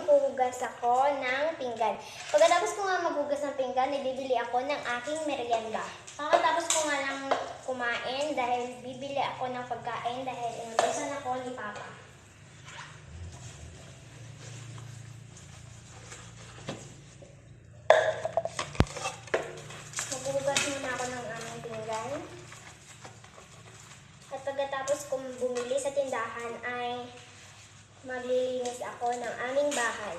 maghuhugas ako ng pinggan. Pagkatapos ko nga maghugas ng pinggan, bibili ako ng aking merienda. Pagkatapos ko nga lang kumain dahil bibili ako ng pagkain dahil inutusan ako ni Papa. Maghuhugas muna ako ng aming pinggan. At pagkatapos kong bumili sa tindahan ay maglilinis ako ng aming bahay.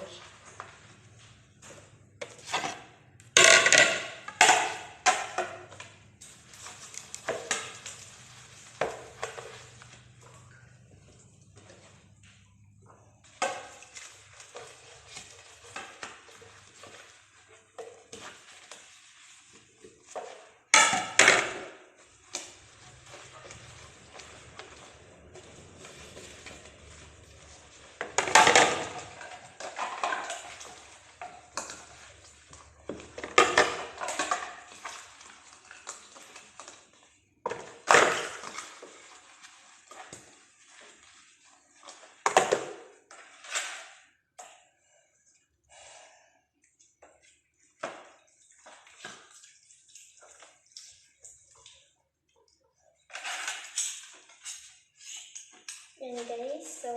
Yan guys, so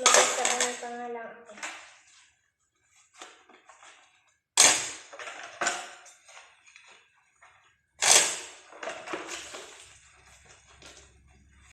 magsasabahan pa nga lang ako.